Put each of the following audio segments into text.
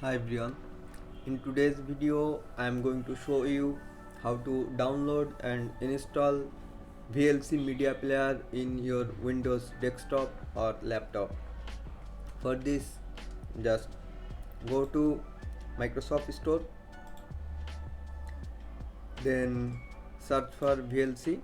Hi everyone, in today's video I am going to show you how to download and install VLC media player in your Windows desktop or laptop. For this, just go to Microsoft Store, then search for VLC.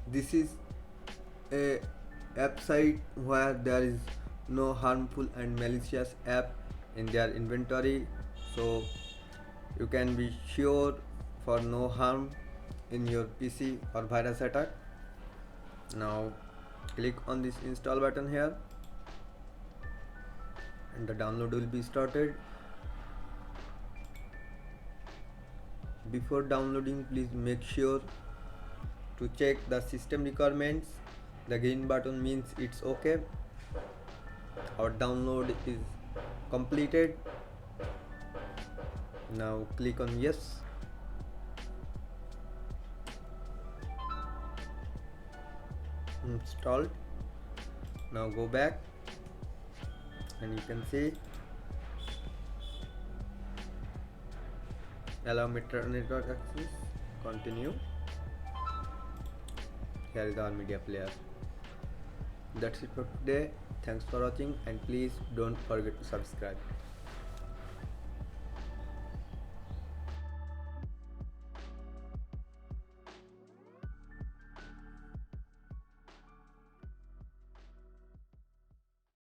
This is a app site where there is no harmful and malicious app in their inventory, so you can be sure for no harm in your PC or virus attack. Now click on this install button here and the download will be started. Before downloading, please make sure to check the system requirements. The green button means it's okay, our download is completed. Now click on yes. Installed. Now go back and you can see allow network access, continue. Here is our media player. That's it for today. Thanks for watching and please don't forget to subscribe.